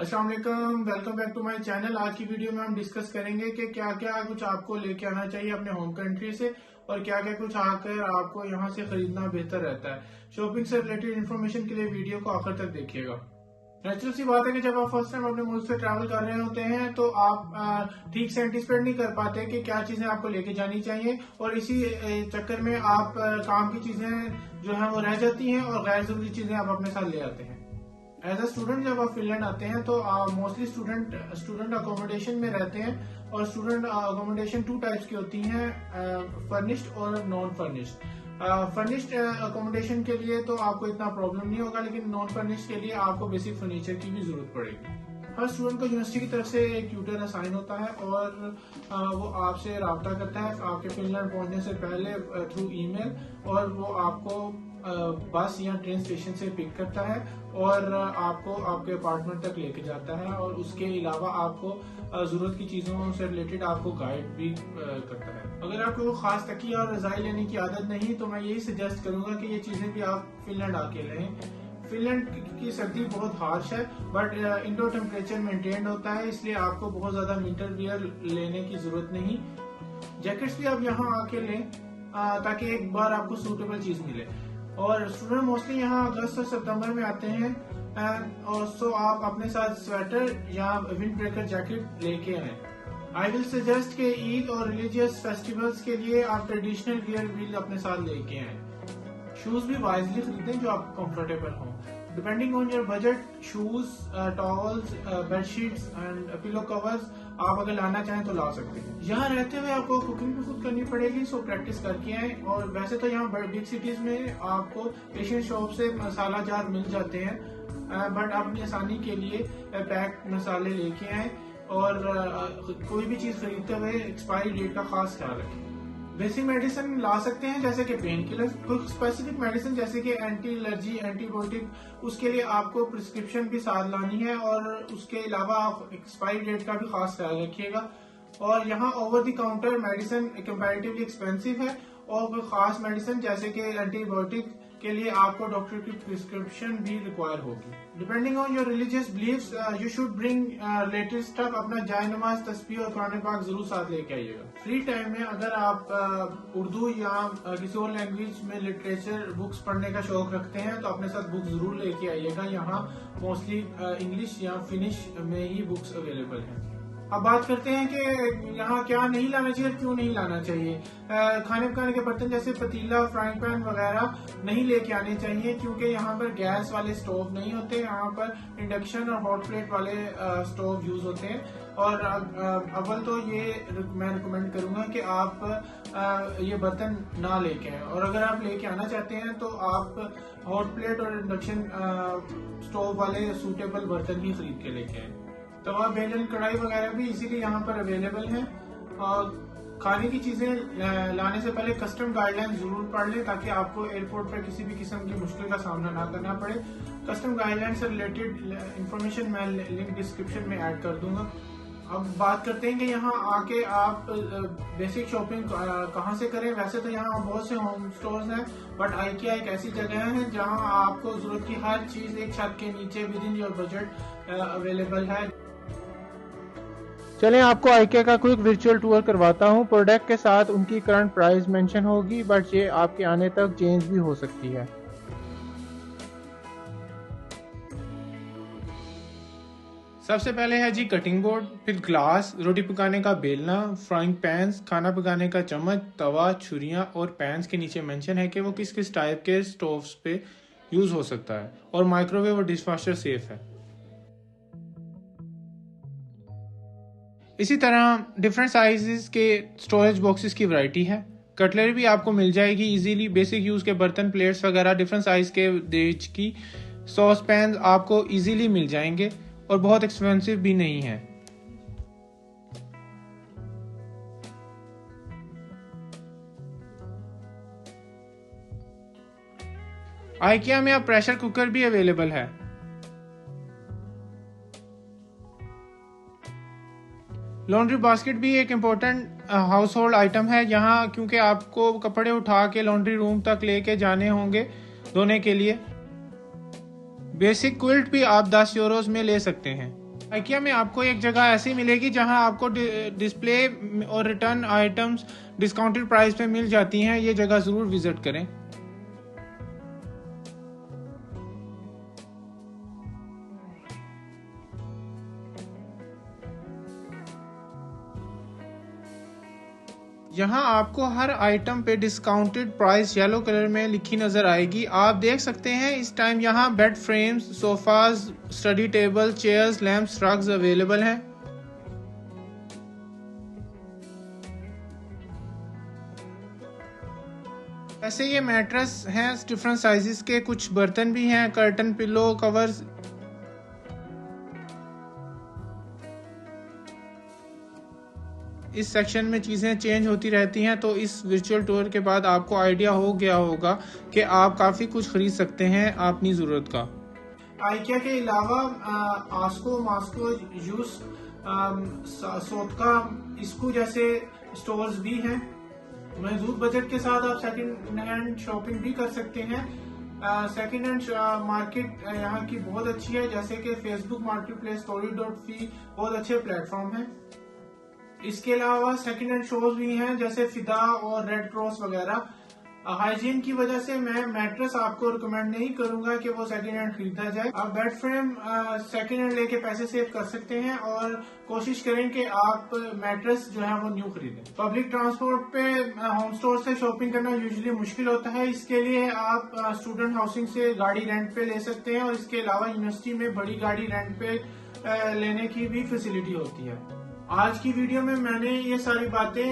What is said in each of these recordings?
अस्सलाम वालेकुम, welcome back to my channel. आज की वीडियो में हम डिस्कस करेंगे कि क्या क्या कुछ आपको लेके आना चाहिए अपने होम कंट्री से और क्या क्या कुछ आकर आपको यहाँ से खरीदना बेहतर रहता है। शॉपिंग से रिलेटेड इन्फॉर्मेशन के लिए वीडियो को आखिर तक देखिएगा। नेचुरल सी बात है कि जब आप फर्स्ट टाइम अपने मुल्क से ट्रैवल कर रहे होते हैं तो आप ठीक से एंटिसिपेट नहीं कर पाते कि क्या चीजें आपको लेके जानी चाहिए, और इसी चक्कर में आप काम की चीजें जो है वो रह जाती हैं और गैर जरूरी चीजें आप अपने साथ ले आते हैं। एज अ स्टूडेंट जब आप फिनलैंड आते हैं तो मोस्टली स्टूडेंट अकोमोडेशन में रहते हैं, और स्टूडेंट अकोमोडेशन टू टाइप्स की होती हैं, फर्निश्ड और नॉन फर्निश्ड। फर्निश्ड अकोमोडेशन के लिए तो आपको इतना प्रॉब्लम नहीं होगा, लेकिन नॉन फर्निश्ड के लिए आपको बेसिक फर्नीचर की भी जरूरत पड़ेगी। हर स्टूडेंट को यूनिवर्सिटी की तरफ से एक ट्यूटर असाइन होता है और वो आपसे रब्ता करता है आपके फिनलैंड पहुंचने से पहले थ्रू ईमेल, और वो आपको बस या ट्रेन स्टेशन से पिक करता है और आपको आपके अपार्टमेंट तक लेके जाता है, और उसके अलावा आपको जरूरत की चीजों से रिलेटेड आपको गाइड भी करता है। अगर आपको खास तकिया और रजाई लेने की आदत नहीं तो मैं यही सजेस्ट करूंगा कि ये चीजें भी आप फिनलैंड आके लें। फिनलैंड की सर्दी बहुत हार्श है, बट इंडोर टेम्परेचर मेंटेन होता है, इसलिए आपको बहुत ज्यादा विंटर वियर लेने की जरूरत नहीं। जैकेट्स भी आप यहाँ आके लें ताकि एक बार आपको सूटेबल चीज मिले। और स्टूडेंट मोस्टली यहाँ अगस्त और सितंबर में आते हैं, और सो आप अपने साथ स्वेटर या विंड ब्रेकर जैकेट लेके आए। आई विल सजेस्ट के ईद और रिलीजियस फेस्टिवल्स के लिए आप ट्रेडिशनल वियर भी अपने साथ लेके आए। शूज भी वाइजली खरीदें जो आपको कंफर्टेबल हो। Depending on your budget, shoes, towels, bedsheets and pillow covers आप अगर लाना चाहें तो ला सकते हैं। यहाँ रहते हुए आपको कुकिंग भी खुद करनी पड़ेगी, सो प्रैक्टिस करके आए। और वैसे तो यहाँ बिग सिटीज में आपको एशियन शॉप से मसाला जार मिल जाते हैं, बट अपनी आसानी के लिए पैक मसाले लेके आए, और कोई भी चीज खरीदते हुए एक्सपायरी डेट का खास ख्याल रखें। बेसिक मेडिसिन ला सकते हैं जैसे कि पेन किलर। कोई स्पेसिफिक मेडिसिन जैसे कि एंटी एलर्जी, एंटीबायोटिक, उसके लिए आपको प्रिस्क्रिप्शन भी साथ लानी है, और उसके अलावा आप एक्सपायरी डेट का भी खास ख्याल रखिएगा। और यहाँ over the counter medicine comparatively expensive है, और कोई खास मेडिसिन जैसे कि एंटीबायोटिक के लिए आपको डॉक्टर की प्रिस्क्रिप्शन भी रिक्वायर होगी। Depending on your religious believes you should bring latest stuff. अपना जाय नमाज, तस्बीह और कुरान पाक जरूर साथ लेके आइएगा। फ्री टाइम में अगर आप उर्दू या किसी और लैंग्वेज में लिटरेचर बुक्स पढ़ने का शौक रखते हैं तो अपने साथ बुक जरूर लेके आइएगा। यहाँ मोस्टली इंग्लिश या फिनिश में ही बुक्स अवेलेबल हैं। अब बात करते हैं कि यहाँ क्या नहीं लाना चाहिए, क्यों नहीं लाना चाहिए। खाने पकाने के बर्तन जैसे पतीला, फ्राइंग पैन वगैरह नहीं लेके आने चाहिए, क्योंकि यहाँ पर गैस वाले स्टोव नहीं होते। यहाँ पर इंडक्शन और हॉट प्लेट वाले स्टोव यूज होते हैं। और अव्वल तो ये मैं रिकमेंड करूंगा कि आप ये बर्तन ना लेके आए, और अगर आप लेके आना चाहते हैं तो आप हॉट प्लेट और इंडक्शन स्टोव वाले सूटेबल बर्तन ही खरीद के लेके आए। तवा, बेलन, कढ़ाई वगैरह भी इजीली यहाँ पर अवेलेबल हैं। और खाने की चीजें लाने से पहले कस्टम गाइडलाइन जरूर पढ़ लें ताकि आपको एयरपोर्ट पर किसी भी किस्म की मुश्किल का सामना ना करना पड़े। कस्टम गाइडलाइन से रिलेटेड इंफॉर्मेशन मैं लिंक डिस्क्रिप्शन में ऐड कर दूंगा। अब बात करते हैं कि यहाँ आके आप बेसिक शॉपिंग कहाँ से करें। वैसे तो यहाँ बहुत से होम स्टोर्स हैं, बट IKEA एक ऐसी जगह है जहाँ आपको जरूरत की हर चीज एक छत के नीचे with in your budget available है। चलें आपको IKEA का क्विक वर्चुअल टूर करवाता हूँ। प्रोडक्ट के साथ उनकी करंट प्राइस मेंशन होगी, बट ये आपके आने तक चेंज भी हो सकती है। सबसे पहले है जी कटिंग बोर्ड, फिर ग्लास, रोटी पकाने का बेलना, फ्राइंग पैन्स, खाना पकाने का चम्मच, तवा, छुरियां, और पैन्स के नीचे मेंशन है कि वो किस किस टाइप के स्टोव्स पे यूज हो सकता है, और माइक्रोवेव और डिशवॉशर सेफ है। इसी तरह डिफरेंट साइजेस के स्टोरेज बॉक्सेस की वैरायटी है। कटलरी भी आपको मिल जाएगी इजीली। बेसिक यूज के बर्तन, प्लेट्स वगैरह डिफरेंट साइज के देज की। सॉस पैन आपको इजीली मिल जाएंगे और बहुत एक्सपेंसिव भी नहीं है। IKEA में अब प्रेशर कुकर भी अवेलेबल है। लॉन्ड्री बास्केट भी एक इम्पोर्टेंट हाउस होल्ड आइटम है यहाँ, क्योंकि आपको कपड़े उठा के लॉन्ड्री रूम तक लेके जाने होंगे धोने के लिए। बेसिक क्विल्ट भी आप 10 यूरोज में ले सकते हैं। IKEA में आपको एक जगह ऐसी मिलेगी जहां आपको डिस्प्ले और रिटर्न आइटम्स डिस्काउंटेड प्राइस पे मिल जाती हैं। ये जगह ज़रूर विजिट करें। यहाँ आपको हर आइटम पे डिस्काउंटेड प्राइस येलो कलर में लिखी नज़र आएगी। आप देख सकते हैं इस टाइम यहाँ bed frames, sofas, study table, chairs, lamps, rugs available हैं। ऐसे ये मैट्रेस हैं डिफरेंट साइजेस के, कुछ बर्तन भी हैं, कर्टन, पिलो, कवर्स। इस सेक्शन में चीज़ें चेंज होती रहती हैं, तो इस वर्चुअल टूर के बाद आपको आइडिया हो गया होगा कि आप काफ़ी कुछ खरीद सकते हैं अपनी ज़रूरत का। IKEA के अलावा आस्को, मास्को, यूस, सोटका, इसको जैसे स्टोर्स भी हैं। महदूद बजट के साथ आप सेकंड हैंड शॉपिंग भी कर सकते हैं। सेकंड हैंड मार्केट यहाँ की बहुत अच्छी है, जैसे कि फेसबुक मार्केट प्लेस, story.fi बहुत अच्छे प्लेटफॉर्म हैं। इसके अलावा सेकंड हैंड शोज भी हैं, जैसे फिदा और रेड क्रॉस वगैरह। हाइजीन की वजह से मैं मैट्रेस आपको रिकमेंड नहीं करूंगा कि वो सेकंड हैंड खरीदा जाए। आप बेड फ्रेम सेकंड हैंड लेके पैसे सेव कर सकते हैं और कोशिश करें कि आप मैट्रेस जो है वो न्यू खरीदें। पब्लिक ट्रांसपोर्ट पे होम स्टोर से शॉपिंग करना यूजुअली मुश्किल होता है। इसके लिए आप स्टूडेंट हाउसिंग से गाड़ी रेंट पे ले सकते हैं और इसके अलावा यूनिवर्सिटी में बड़ी गाड़ी रेंट पे लेने की भी फैसिलिटी होती है। आज की वीडियो में मैंने ये सारी बातें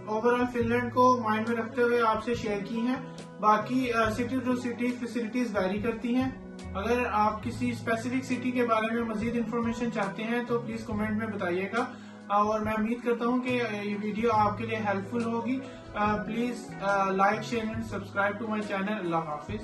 ओवरऑल फिनलैंड को माइंड में रखते हुए आपसे शेयर की हैं। बाकी city to city facilities vary करती हैं। अगर आप किसी स्पेसिफिक सिटी के बारे में मजीद इन्फॉर्मेशन चाहते हैं तो प्लीज कमेंट में बताइएगा और मैं उम्मीद करता हूं कि ये वीडियो आपके लिए हेल्पफुल होगी। Please like, share and subscribe to my channel. अल्लाह हाफिज।